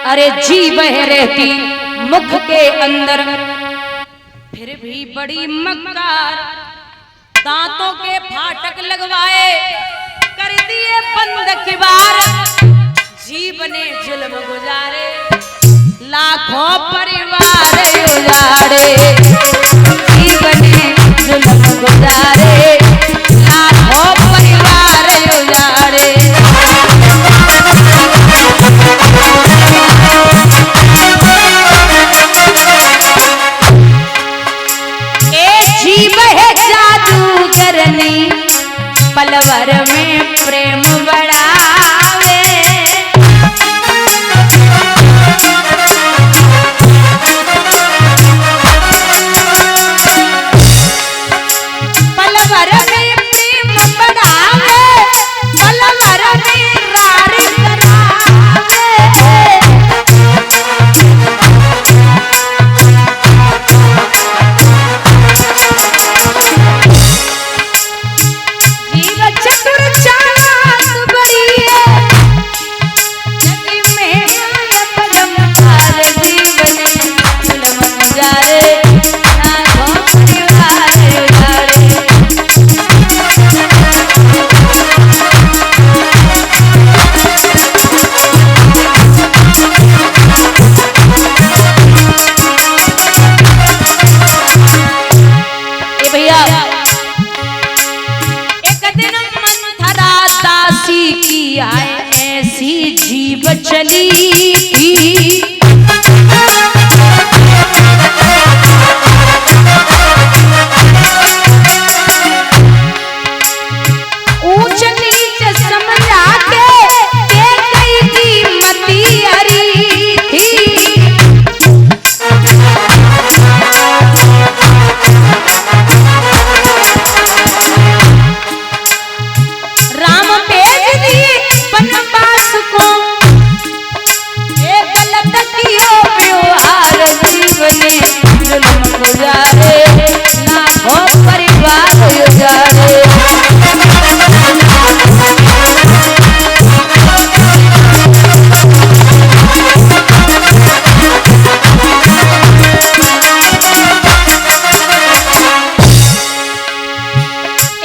अरे जी बह रहती मुख के अंदर, फिर भी बड़ी मक्कार, दांतों के फाटक लगवाए, कर दिए बंद किबार। जीव ने जुल्म गुजारे, लाखों परिवार उजाड़े। जीव ने जुल्म गुजारे, लाखों परिवार उजाड़े। जीव है जादूगरनी, पलवर में प्रेम बढ़ावे। पलवर में प्रेम बढ़ावे, पलवर में रार करावे। ऐसी जीव चली थी, ऊंच नीच समझा के दे गई थी मती हरी थी। राम भेज दिए बनवास को, ये गलत कियो व्यवहार। जीव ने जुल्म गुजारे, लाखों परिवार उजाड़े।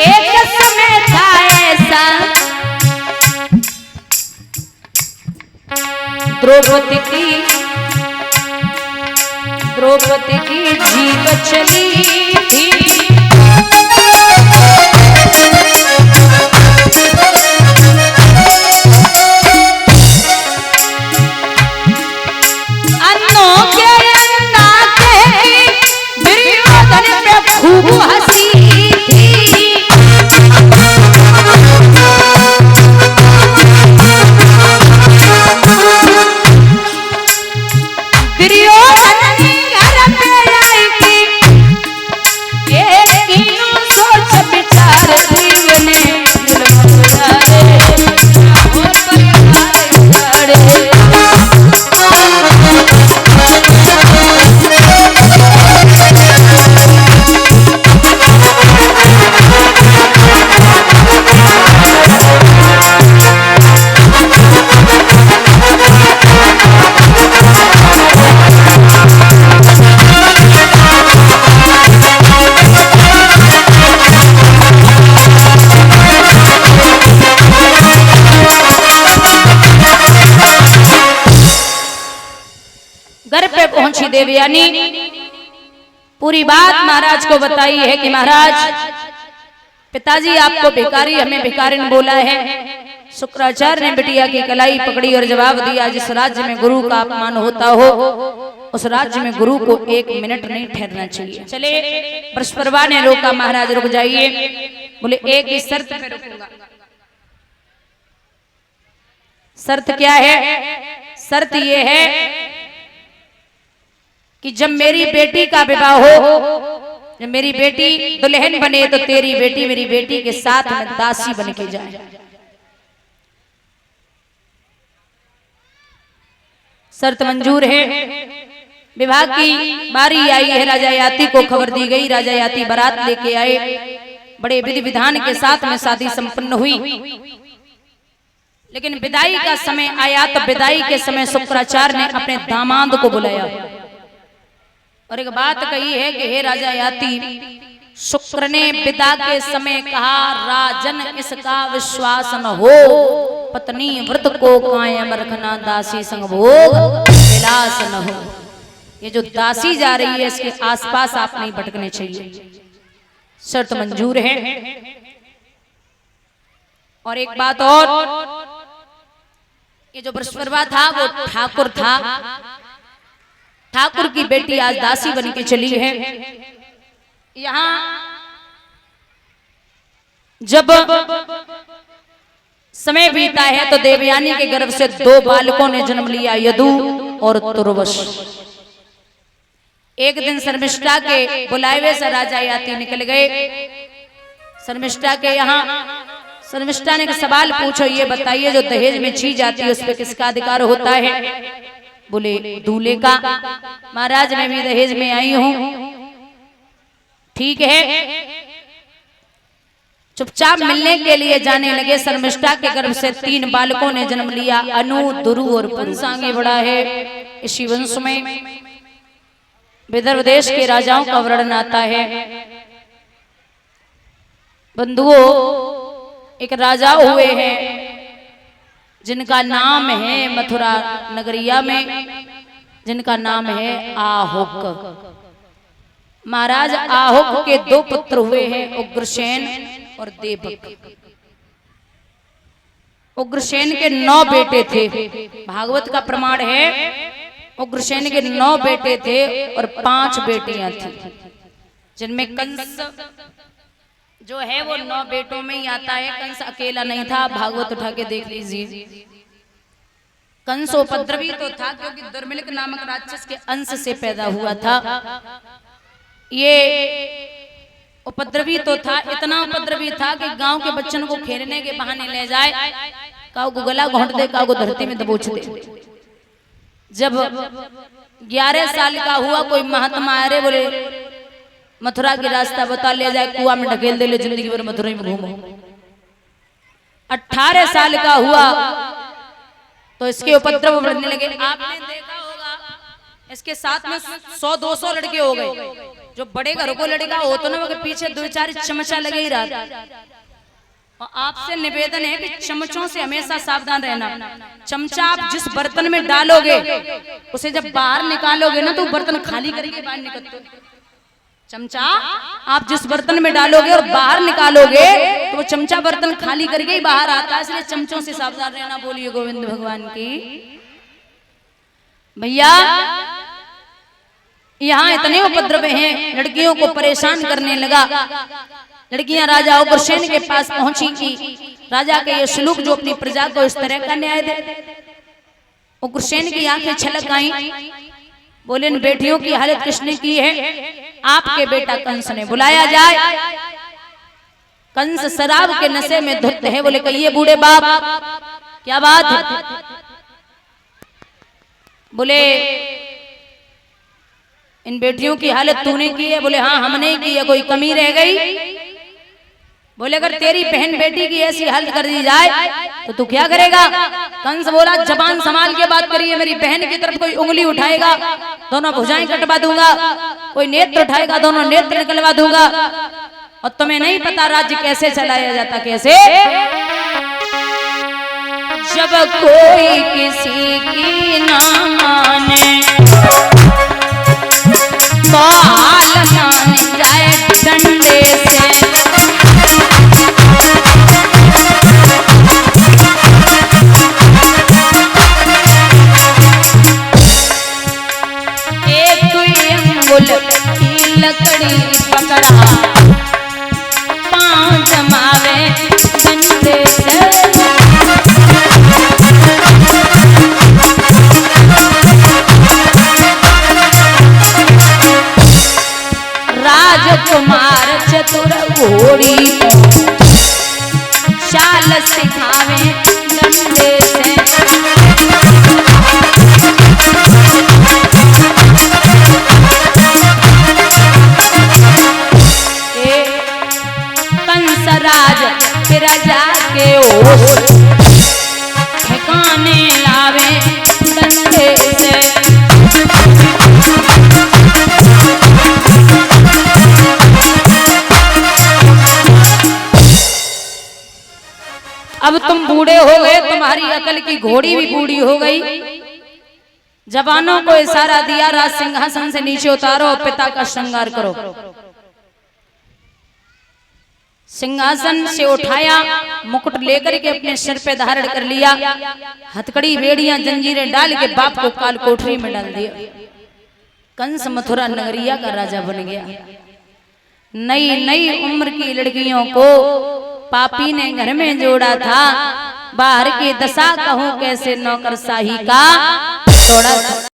एक समय था ऐसा, द्रौपदी की जीव चली थी। अन्नों के अन्ना के दुर्योधन पे खूब हंसी थी। दुर्योधन घर पे आई थी, ये तीनों सोच विचार। जीव ने जुल्म गुजारे, लाखों परिवार उजाड़े। घर पे पहुंची देवयानी, पूरी बात महाराज को बताई है कि महाराज, पिताजी आपको भिखारी, हमें भिखारिन बोला है। शुक्राचार्य ने बिटिया की कलाई पकड़ी और जवाब दिया, जिस राज्य में गुरु का अपमान होता हो, उस राज्य में गुरु को 1 मिनट नहीं ठहरना चाहिए। चले, बृहस्पतिवार ने रोका, महाराज रुक जाइए। बोले एक ही शर्त पे रुकूंगा। शर्त क्या है? शर्त ये है कि जब मेरी बेटी का विवाह हो, जब मेरी बेटी दुल्हन बने, तो तेरी बेटी मेरी बेटी के साथ में दासी बन के जाए। शर्त मंजूर है। विवाह की बारी आई है, राजा याति को खबर दी गई। राजा याति बारात लेके आए, बड़े विधि विधान के साथ में शादी संपन्न हुई। लेकिन विदाई का समय आया तो विदाई के समय शुक्राचार्य ने अपने दामाद को बुलाया और एक बात कही है कि हे राजा याति, शुक्र ने विदा के समय कहा, राजन इसका विश्वास न हो, पत्नी व्रत को कायम रखना, दासी संग भोग विलास न हो। ये जो दासी जा रही है इसके आसपास आप नहीं भटकने चाहिए, शर्त मंजूर है। और एक बात और, ये जो बृहस्पतिवार था वो ठाकुर था, ठाकुर की बेटी आज दासी बन के चली है। यहां जब समय बीता है तो देवयानी के गर्भ से 2 बालकों ने जन्म लिया, यदु और तुर्वश। एक दिन शर्मिष्ठा के बुलावे से राजा याति निकल गए। शर्मिष्ठा के यहाँ शर्मिष्ठा ने सवाल पूछो, ये बताइए जो दहेज में चीज आती है उस पर किसका अधिकार होता है? बोले दूल्हे का। महाराज मैं भी दहेज में आई हूं। ठीक है, चुपचाप मिलने के लिए जाने लगे। शर्मिष्ठा के गर्भ से 3 बालकों ने जन्म लिया, अनु, दुरु और वंश आगे बढ़ा है। इसी वंश में विदर्भ देश के राजाओं का वर्णन आता है। बंधुओं, एक राजा हुए हैं जिनका नाम है मथुरा नगरिया में, जिनका नाम है आहुक। महाराज आहुक के 2 पुत्र हुए हैं, उग्रसेन और देवक। उग्रसेन के 9 बेटे थे, भागवत का प्रमाण है। उग्रसेन के 9 बेटे थे और 5 बेटियां थी, जिनमें कंस जो है वो 9 बेटों में ही आता है। कंस अकेला नहीं था, भागवत उठा के देख लीजिए। कंस उपद्रवी तो था क्योंकि दुर्मिलिक नामक राक्षस के अंश से पैदा हुआ था। ये उपद्रवी तो था, इतना उपद्रवी था कि गांव के बच्चों को खेलने के बहाने ले जाए, काऊ को गला घोंट दे, काऊ को धरती में दबोच दे। जब 11 साल का हुआ, कोई महात्मा अरे बोले मथुरा की रास्ता बता, ले जाए कुआं में ढकेल दे, ले जिंदगी भर मथुरा में घूमो। 18 साल का हुआ तो इसके उपद्रव बढ़ने लगे। आपने देखा होगा इसके साथ में 100-200 लड़के हो गए। जो बड़े घरों को लड़का हो तो ना, मगर पीछे 2-4 चमचा लगे ही रहा। और आपसे निवेदन है कि चमचों से हमेशा सावधान रहना। चमचा आप जिस बर्तन में डालोगे उसे जब बाहर निकालोगे ना तो बर्तन खाली करके बाहर निकलते। चमचा आप जिस बर्तन में डालोगे और बाहर निकालोगे तो वो चमचा बर्तन खाली करके ही बाहर आता है, इसलिए चमचों से सावधान रहना। बोलिए गोविंद भगवान की। भैया यहाँ इतने उपद्रव हैं, लड़कियों को परेशान करने लगा। लड़कियां राजा उग्रसेन के पास पहुंची कि राजा के ये श्लोक जो अपनी प्रजा को इस तरह का न्याय दे। उग्रसेन की आंखें छलक आई, बोले इन बेटियों की हालत किसने की है? आपके बेटा कंस ने। बुलाया जाए। कंस शराब के नशे में धुत है। बोले कहिए बूढ़े बाप क्या बात है? बोले इन बेटियों की हालत तूने की है? बोले हाँ हमने की है, कोई कमी रह गई? बोले अगर तेरी बहन बेटी की ऐसी हालत कर दी जाए तो तू क्या करेगा? कंस बोला जबान संभाल के बात करिए, मेरी बहन की तरफ कोई उंगली उठाएगा दोनों भुजाएं कटवा दूंगा, कोई नेत्र उठाएगा दोनों नेत्र निकलवा दूंगा। और तुम्हें नहीं पता राज्य कैसे चलाया जाता? कैसे? जब कोई किसी की ना माने तो हाल मान जाए डंडे से। की लकड़ी पकड़ा पांव जमावे डंडे से। तुम बूढ़े हो गए, तुम्हारी अकल की घोड़ी भी बूढ़ी हो गई। जवानों को इशारा दिया, राज सिंहासन से नीचे उतारो, पिता का श्रृंगार करो। सिंहासन से उठाया, मुकुट लेकर के अपने सिर पे धारण कर लिया, हथकड़ी बेड़ियां जंजीरें डाल के बाप को काल कोठरी में डाल दिया। कंस मथुरा नगरिया का राजा बन गया। नई नई उम्र की लड़कियों को पापी ने घर में जोड़ा था, बाहर की दशा कहूं कैसे नौकरशाही का तोड़ा था।